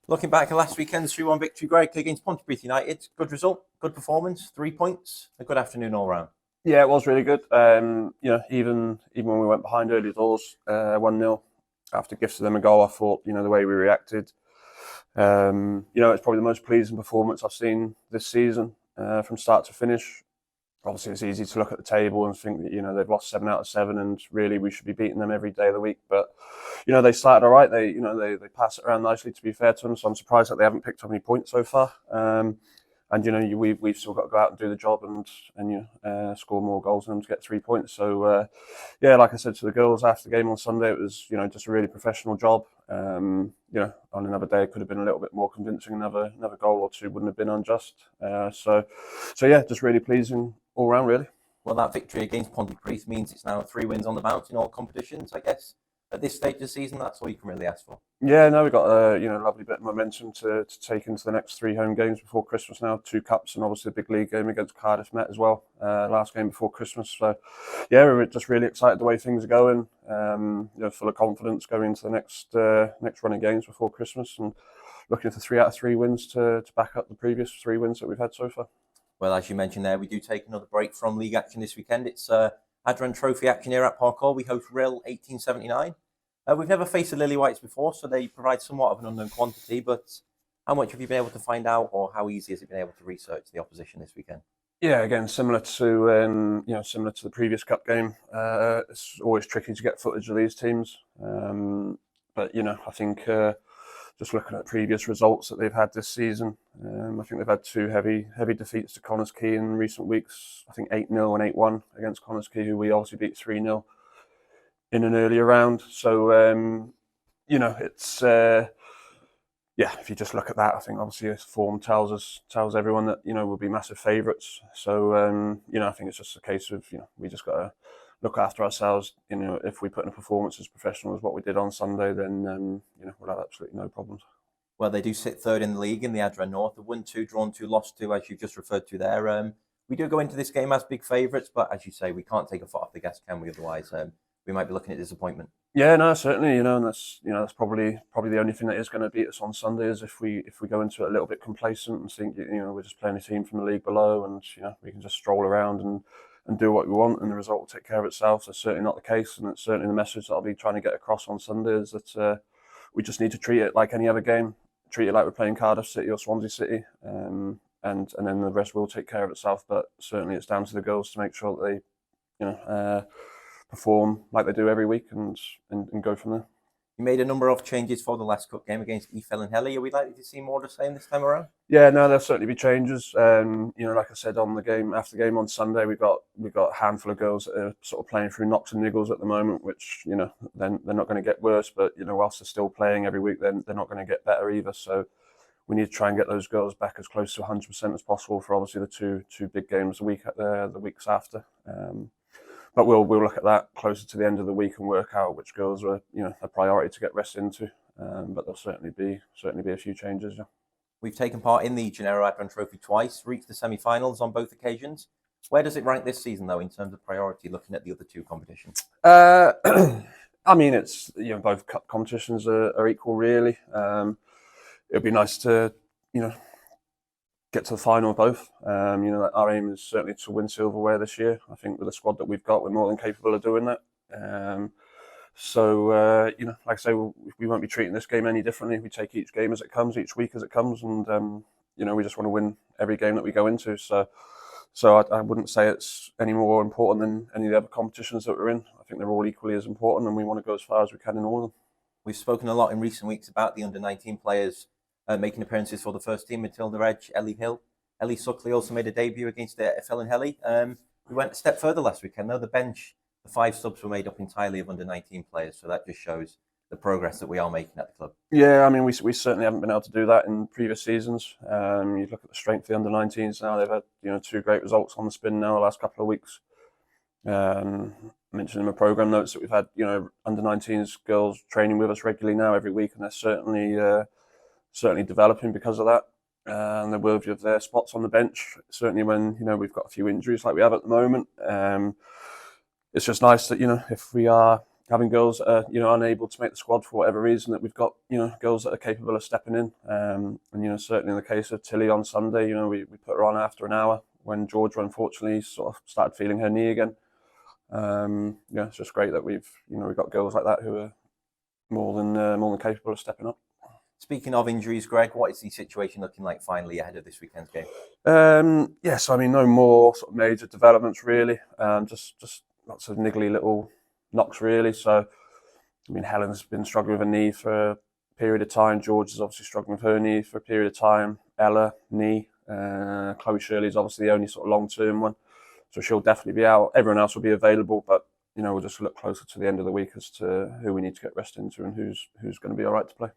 Looking back at last weekend's 3-1 victory, Greg, against Pontypridd United, good result, good performance, 3 points, a good afternoon all round. Yeah, it was really good. Even when we went behind early doors, 1-0, after gifting them a goal, I thought, the way we reacted, it's probably the most pleasing performance I've seen this season, from start to finish. Obviously, it's easy to look at the table and think that, they've lost 7 out of 7 and really we should be beating them every day of the week. But, they started all right. They pass it around nicely, to be fair to them. So I'm surprised that they haven't picked up any points so far. And we've still got to go out and do the job and score more goals than them to get 3 points. So like I said to the girls after the game on Sunday, it was just a really professional job. On another day, it could have been a little bit more convincing. Another goal or two wouldn't have been unjust. So just really pleasing all round, really. Well, that victory against Pontypridd means it's now 3 wins on the bounce in all competitions, I guess. At this stage of the season, that's all you can really ask for. Yeah, no, we've got a lovely bit of momentum to take into the next 3 home games before Christmas now. 2 cups and obviously a big league game against Cardiff Met as well. Last game before Christmas. So, yeah, we're just really excited the way things are going. Full of confidence going into the next run of games before Christmas and looking for 3 out of 3 wins to back up the previous 3 wins that we've had so far. Well, as you mentioned there, we do take another break from league action this weekend. It's Adran Trophy action here at Park Hall. We host Rhyl 1879. We've never faced the Lily Whites before, so they provide somewhat of an unknown quantity, but how much have you been able to find out, or how easy has it been able to research the opposition this weekend? Yeah, again, similar to the previous cup game. It's always tricky to get footage of these teams, but I think just looking at previous results that they've had this season, I think they've had 2 heavy defeats to Connah's Quay in recent weeks. I think 8-0 and 8-1 against Connah's Quay, who we obviously beat 3-0 in an earlier round. So it's if you just look at that, I think obviously this form tells everyone that we'll be massive favourites. So I think it's just a case of we just got to look after ourselves. If we put in a performance as professional as what we did on Sunday, then we'll have absolutely no problems. Well, they do sit third in the league in the Adran North. They've won 2, drawn 2, lost 2, as you just referred to there. We do go into this game as big favourites, but as you say, we can't take a foot off the gas, can we? Otherwise, we might be looking at disappointment. Yeah, no, certainly. And that's probably the only thing that is going to beat us on Sunday is if we go into it a little bit complacent and think we're just playing a team from the league below and we can just stroll around and do what we want and the result will take care of itself. That's certainly not the case, and it's certainly the message that I'll be trying to get across on Sunday is that we just need to treat it like any other game. Treat it like we're playing Cardiff City or Swansea City, and then the rest will take care of itself. But certainly, it's down to the girls to make sure that they, perform like they do every week and go from there. You made a number of changes for the last cup game against Efell and Helly. Are we likely to see more of the same this time around? Yeah, no, there'll certainly be changes. Like I said on the game after the game on Sunday, we've got a handful of girls that are sort of playing through knocks and niggles at the moment, which then they're not going to get worse. But whilst they're still playing every week, then they're not going to get better either. So we need to try and get those girls back as close to 100% as possible for obviously the two big games a week at the weeks after. But we'll look at that closer to the end of the week and work out which girls are a priority to get rest into. But there'll certainly be a few changes. Yeah. We've taken part in the Gennaro Adran Trophy twice, reached the semi-finals on both occasions. Where does it rank this season, though, in terms of priority, looking at the other 2 competitions? I mean, it's both cup competitions are equal, really. It'd be nice to get to the final of both. Our aim is certainly to win silverware this year. I think with the squad that we've got, we're more than capable of doing that. Like I say, we won't be treating this game any differently. We take each game as it comes, each week as it comes, and we just want to win every game that we go into. So I wouldn't say it's any more important than any of the other competitions that we're in. I think they're all equally as important, and we want to go as far as we can in all of them. We've spoken a lot in recent weeks about the under-19 players making appearances for the first team. Matilda Edge, Ellie Hill. Ellie Suckley also made a debut against Efell and Helly. We went a step further last weekend, though. The bench, the 5 subs were made up entirely of under-19 players, so that just shows the progress that we are making at the club. Yeah, I mean, we certainly haven't been able to do that in previous seasons. You look at the strength of the under-19s now; they've had 2 great results on the spin now the last couple of weeks. I mentioned in my programme notes that we've had under-19s girls training with us regularly now every week, and they're certainly developing because of that. And they're worthy of their spots on the bench. Certainly when we've got a few injuries like we have at the moment. It's just nice that if we are having girls that are, you know, unable to make the squad for whatever reason, that we've got, you know, girls that are capable of stepping in. And, you know, certainly in the case of Tilly on Sunday, you know, we put her on after an hour when Georgia unfortunately sort of started feeling her knee again. Yeah, it's just great that we've got girls like that who are more than capable of stepping up. Speaking of injuries, Greg, what is the situation looking like finally ahead of this weekend's game? Yes, I mean, no more sort of major developments really. Just lots of niggly little knocks really. So, I mean, Helen's been struggling with a knee for a period of time. George is obviously struggling with her knee for a period of time. Ella, knee. Chloe Shirley's obviously the only sort of long-term one. So she'll definitely be out. Everyone else will be available, but, you know, we'll just look closer to the end of the week as to who we need to get rest into and who's going to be all right to play.